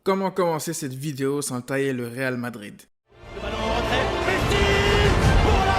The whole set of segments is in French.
Comment commencer cette vidéo sans tailler le Real Madrid? Le ballon en retrait, Messi pour la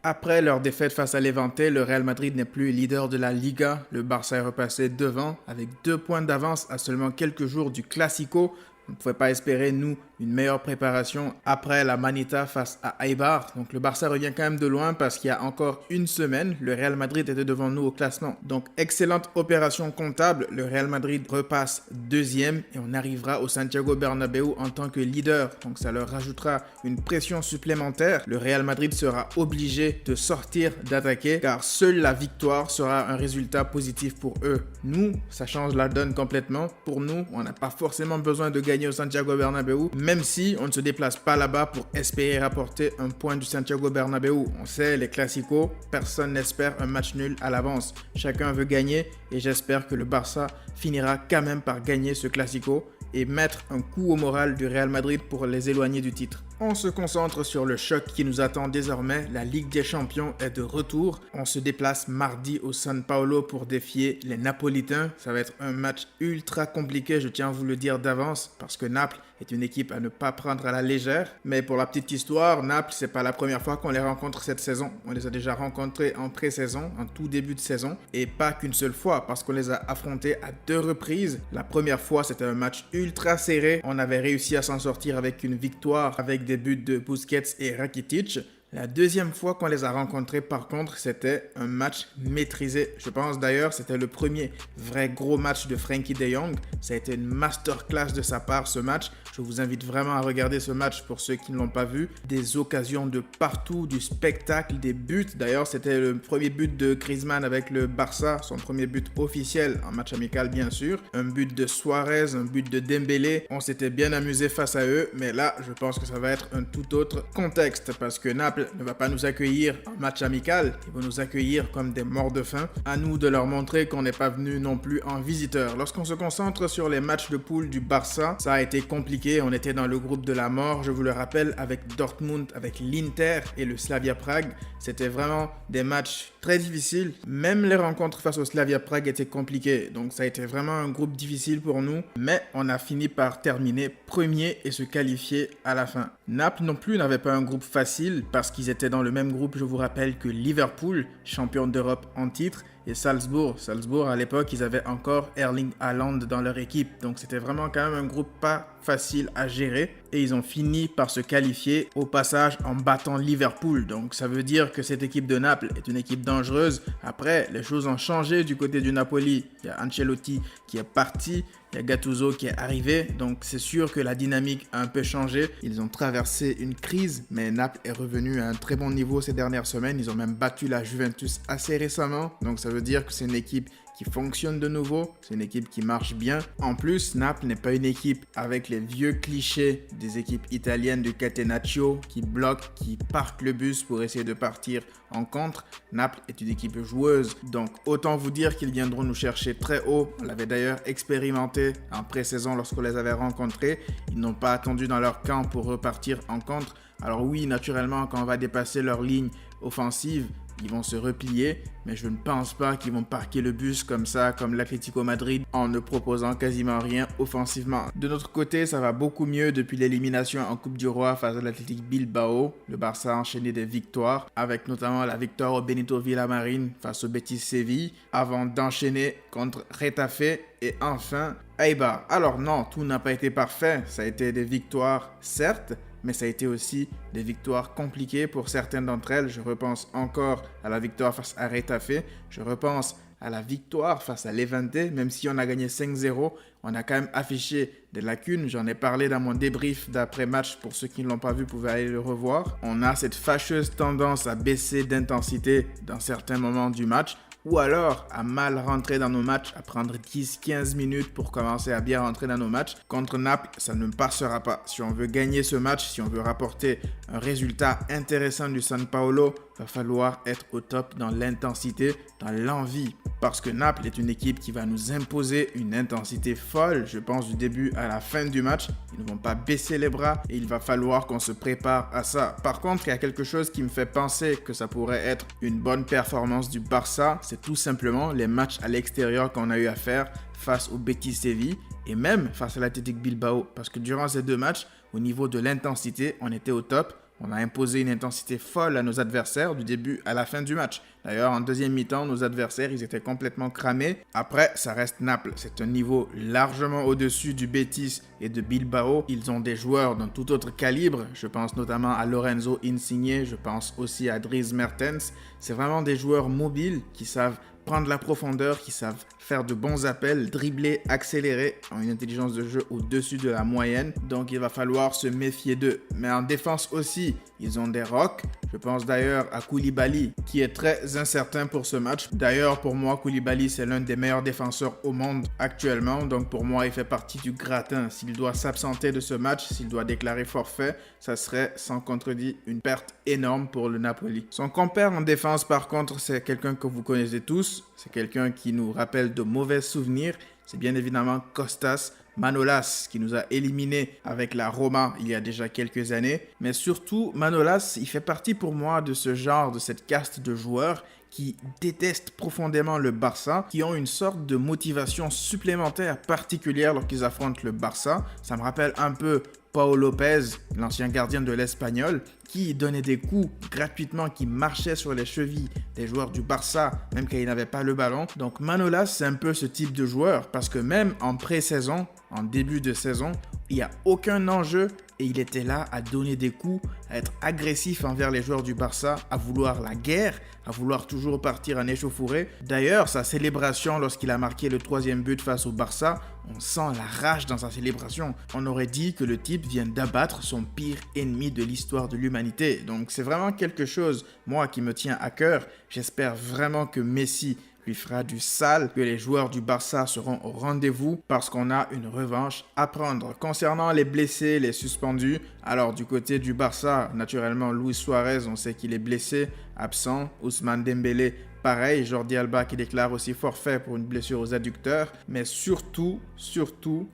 Après leur défaite face à Levante, le Real Madrid n'est plus leader de la Liga. Le Barça est repassé devant avec 2 points d'avance à seulement quelques jours du Classico. On ne pouvait pas espérer, nous, une meilleure préparation après la Manita face à Eibar. Donc le Barça revient quand même de loin parce qu'il y a encore une semaine, le Real Madrid était devant nous au classement. Donc excellente opération comptable, le Real Madrid repasse deuxième et on arrivera au Santiago Bernabéu en tant que leader. Donc ça leur rajoutera une pression supplémentaire. Le Real Madrid sera obligé de sortir, d'attaquer car seule la victoire sera un résultat positif pour eux. Nous, ça change la donne complètement. Pour nous, on n'a pas forcément besoin de gagner au Santiago Bernabéu, même si on ne se déplace pas là-bas pour espérer rapporter un point du Santiago Bernabéu. On sait, les classicos, personne n'espère un match nul à l'avance. Chacun veut gagner et j'espère que le Barça finira quand même par gagner ce classico et mettre un coup au moral du Real Madrid pour les éloigner du titre. On se concentre sur le choc qui nous attend désormais. La Ligue des Champions est de retour. On se déplace mardi au San Paolo pour défier les Napolitains. Ça va être un match ultra compliqué, je tiens à vous le dire d'avance, parce que Naples est une équipe à ne pas prendre à la légère. Mais pour la petite histoire, Naples, c'est pas la première fois qu'on les rencontre cette saison. On les a déjà rencontrés en pré-saison, en tout début de saison, et pas qu'une seule fois, parce qu'on les a affrontés à 2 reprises. La première fois, c'était un match ultra serré. On avait réussi à s'en sortir avec une victoire, avec des buts de Busquets et Rakitic. La deuxième fois qu'on les a rencontrés, par contre, c'était un match maîtrisé. Je pense d'ailleurs c'était le premier vrai gros match de Frenkie de Jong. Ça a été une masterclass de sa part ce match. Je vous invite vraiment à regarder ce match pour ceux qui ne l'ont pas vu. Des occasions de partout, du spectacle, des buts. D'ailleurs, c'était le premier but de Griezmann avec le Barça, son premier but officiel en match amical bien sûr. Un but de Suarez, un but de Dembélé. On s'était bien amusé face à eux, mais là, je pense que ça va être un tout autre contexte parce que Naples ne va pas nous accueillir en match amical, ils vont nous accueillir comme des morts de faim. À nous de leur montrer qu'on n'est pas venu non plus en visiteur. Lorsqu'on se concentre sur les matchs de poule du Barça, ça a été compliqué, on était dans le groupe de la mort, je vous le rappelle, avec Dortmund, avec l'Inter et le Slavia Prague. C'était vraiment des matchs très difficiles. Même les rencontres face au Slavia Prague étaient compliquées, donc ça a été vraiment un groupe difficile pour nous, mais on a fini par terminer premier et se qualifier à la fin. Naples non plus n'avait pas un groupe facile parce qu'ils étaient dans le même groupe, je vous rappelle, que Liverpool, champion d'Europe en titre, et Salzbourg. Salzbourg, à l'époque, ils avaient encore Erling Haaland dans leur équipe. Donc c'était vraiment quand même un groupe pas facile à gérer. Et ils ont fini par se qualifier au passage en battant Liverpool. Donc ça veut dire que cette équipe de Naples est une équipe dangereuse. Après, les choses ont changé du côté du Napoli. Il y a Ancelotti qui est parti. Il y a Gattuso qui est arrivé, donc c'est sûr que la dynamique a un peu changé. Ils ont traversé une crise, mais Naples est revenu à un très bon niveau ces dernières semaines. Ils ont même battu la Juventus assez récemment, donc ça veut dire que c'est une équipe qui fonctionne de nouveau, c'est une équipe qui marche bien. En plus, Naples n'est pas une équipe avec les vieux clichés des équipes italiennes de Catenaccio qui bloquent, qui parquent le bus pour essayer de partir en contre. Naples est une équipe joueuse, donc autant vous dire qu'ils viendront nous chercher très haut. On l'avait d'ailleurs expérimenté en pré-saison lorsqu'on les avait rencontrés. Ils n'ont pas attendu dans leur camp pour repartir en contre. Alors oui, naturellement, quand on va dépasser leur ligne offensive, ils vont se replier, mais je ne pense pas qu'ils vont parquer le bus comme ça, comme l'Atlético Madrid, en ne proposant quasiment rien offensivement. De notre côté, ça va beaucoup mieux depuis l'élimination en Coupe du Roi face à l'Athletic Bilbao. Le Barça a enchaîné des victoires, avec notamment la victoire au Benito Villamarín face au Betis Séville, avant d'enchaîner contre Retafe et enfin Eibar. Alors non, tout n'a pas été parfait, ça a été des victoires, certes, mais ça a été aussi des victoires compliquées pour certaines d'entre elles. Je repense encore à la victoire face à Retafe, je repense à la victoire face à Levante, même si on a gagné 5-0, on a quand même affiché des lacunes. J'en ai parlé dans mon débrief d'après-match, pour ceux qui ne l'ont pas vu, vous pouvez aller le revoir. On a cette fâcheuse tendance à baisser d'intensité dans certains moments du match, ou alors à mal rentrer dans nos matchs, à prendre 10-15 minutes pour commencer à bien rentrer dans nos matchs. Contre Naples, ça ne passera pas. Si on veut gagner ce match, si on veut rapporter un résultat intéressant du San Paolo, va falloir être au top dans l'intensité, dans l'envie. Parce que Naples est une équipe qui va nous imposer une intensité folle, je pense, du début à la fin du match. Ils ne vont pas baisser les bras et il va falloir qu'on se prépare à ça. Par contre, il y a quelque chose qui me fait penser que ça pourrait être une bonne performance du Barça. C'est tout simplement les matchs à l'extérieur qu'on a eu à faire face au Betis Séville et même face à l'Athletic Bilbao. Parce que durant ces deux matchs, au niveau de l'intensité, on était au top. On a imposé une intensité folle à nos adversaires du début à la fin du match. D'ailleurs, en deuxième mi-temps, nos adversaires, ils étaient complètement cramés. Après, ça reste Naples. C'est un niveau largement au-dessus du Betis et de Bilbao. Ils ont des joueurs d'un tout autre calibre. Je pense notamment à Lorenzo Insigne. Je pense aussi à Dries Mertens. C'est vraiment des joueurs mobiles qui savent prendre la profondeur, qui savent faire de bons appels, dribbler, accélérer, ont une intelligence de jeu au-dessus de la moyenne. Donc il va falloir se méfier d'eux. Mais en défense aussi, ils ont des rocks. Je pense d'ailleurs à Koulibaly, qui est très incertain pour ce match. D'ailleurs, pour moi, Koulibaly, c'est l'un des meilleurs défenseurs au monde actuellement. Donc pour moi, il fait partie du gratin. S'il doit s'absenter de ce match, s'il doit déclarer forfait, ça serait sans contredit une perte énorme pour le Napoli. Son compère en défense, par contre, c'est quelqu'un que vous connaissez tous. C'est quelqu'un qui nous rappelle de mauvais souvenirs. C'est bien évidemment Kostas Manolas qui nous a éliminés avec la Roma il y a déjà quelques années. Mais surtout, Manolas, il fait partie pour moi de ce genre, de cette caste de joueurs qui détestent profondément le Barça, qui ont une sorte de motivation supplémentaire particulière lorsqu'ils affrontent le Barça. Ça me rappelle un peu Pau Lopez, l'ancien gardien de l'Espagnol, qui donnait des coups gratuitement, qui marchait sur les chevilles des joueurs du Barça, même quand il n'avait pas le ballon. Donc Manolas, c'est un peu ce type de joueur, parce que même en pré-saison, en début de saison, il n'y a aucun enjeu et il était là à donner des coups, à être agressif envers les joueurs du Barça, à vouloir la guerre, à vouloir toujours partir en échauffourée. D'ailleurs, sa célébration lorsqu'il a marqué le 3e but face au Barça, on sent la rage dans sa célébration. On aurait dit que le type vient d'abattre son pire ennemi de l'histoire de l'humanité. Donc c'est vraiment quelque chose, moi, qui me tient à cœur. J'espère vraiment que Messi lui fera du sale, que les joueurs du Barça seront au rendez-vous parce qu'on a une revanche à prendre. Concernant les blessés, les suspendus, alors du côté du Barça, naturellement Luis Suarez, on sait qu'il est blessé, absent. Ousmane Dembélé, pareil. Jordi Alba qui déclare aussi forfait pour une blessure aux adducteurs. Mais surtout,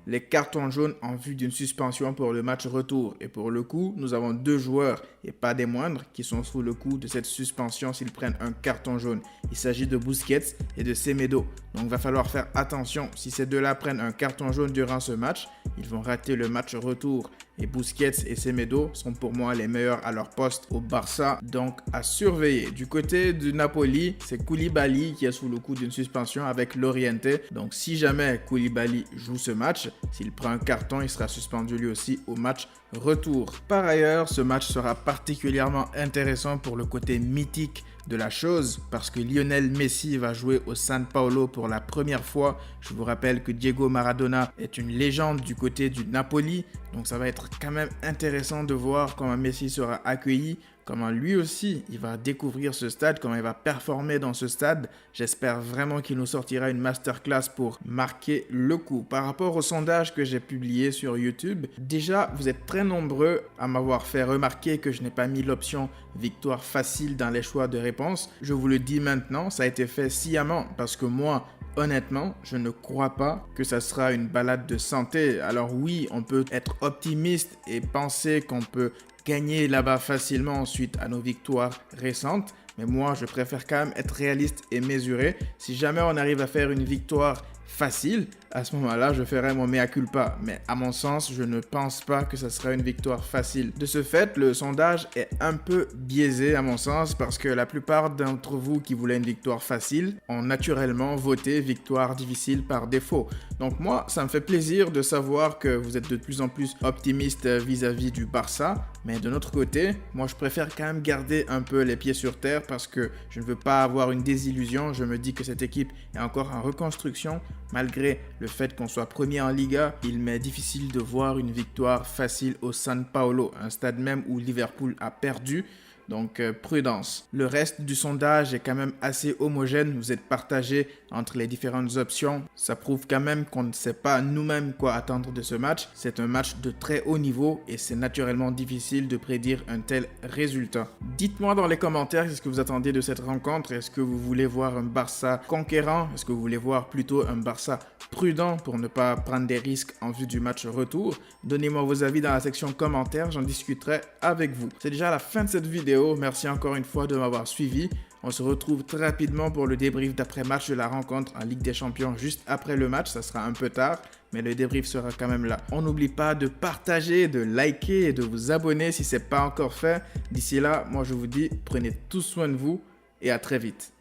les cartons jaunes en vue d'une suspension pour le match retour. Et pour le coup, nous avons deux joueurs, et pas des moindres, qui sont sous le coup de cette suspension s'ils prennent un carton jaune. Il s'agit de Busquets et de Semedo. Donc il va falloir faire attention. Si ces deux-là prennent un carton jaune durant ce match, ils vont rater le match retour. Et Busquets et Semedo sont pour moi les meilleurs à leur poste au Barça, donc à surveiller. Du côté du Napoli, c'est Koulibaly qui est sous le coup d'une suspension avec Loriente. Donc si jamais Koulibaly joue ce match, s'il prend un carton, il sera suspendu lui aussi au match retour. Par ailleurs, ce match sera particulièrement intéressant pour le côté mythique de la chose parce que Lionel Messi va jouer au San Paolo pour la première fois. Je vous rappelle que Diego Maradona est une légende du côté du Napoli, donc ça va être quand même intéressant de voir comment Messi sera accueilli, comment lui aussi il va découvrir ce stade, comment il va performer dans ce stade. J'espère vraiment qu'il nous sortira une masterclass pour marquer le coup. Par rapport au sondage que j'ai publié sur YouTube, déjà vous êtes très nombreux à m'avoir fait remarquer que je n'ai pas mis l'option victoire facile dans les choix de réponse. Je vous le dis maintenant, ça a été fait sciemment parce que moi, honnêtement, je ne crois pas que ça sera une balade de santé. Alors oui, on peut être optimiste et penser qu'on peut gagner là-bas facilement suite à nos victoires récentes. Mais moi, je préfère quand même être réaliste et mesuré. Si jamais on arrive à faire une victoire facile, à ce moment-là, je ferai mon mea culpa. Mais à mon sens, je ne pense pas que ça sera une victoire facile. De ce fait, le sondage est un peu biaisé à mon sens parce que la plupart d'entre vous qui voulaient une victoire facile ont naturellement voté victoire difficile par défaut. Donc moi, ça me fait plaisir de savoir que vous êtes de plus en plus optimiste vis-à-vis du Barça. Mais de notre côté, moi je préfère quand même garder un peu les pieds sur terre parce que je ne veux pas avoir une désillusion. Je me dis que cette équipe est encore en reconstruction. Malgré le fait qu'on soit premier en Liga, il m'est difficile de voir une victoire facile au San Paolo, un stade même où Liverpool a perdu. Donc prudence. Le reste du sondage est quand même assez homogène. Vous êtes partagés entre les différentes options. Ça prouve quand même qu'on ne sait pas nous-mêmes quoi attendre de ce match. C'est un match de très haut niveau et c'est naturellement difficile de prédire un tel résultat. Dites-moi dans les commentaires qu'est-ce que vous attendez de cette rencontre. Est-ce que vous voulez voir un Barça conquérant? Est-ce que vous voulez voir plutôt un Barça prudent pour ne pas prendre des risques en vue du match retour? Donnez-moi vos avis dans la section commentaires, j'en discuterai avec vous. C'est déjà la fin de cette vidéo. Merci encore une fois de m'avoir suivi. On se retrouve très rapidement pour le débrief d'après-match de la rencontre en Ligue des Champions juste après le match. Ça sera un peu tard, mais le débrief sera quand même là. On n'oublie pas de partager, de liker et de vous abonner si ce n'est pas encore fait. D'ici là, moi je vous dis, prenez tout soin de vous et à très vite.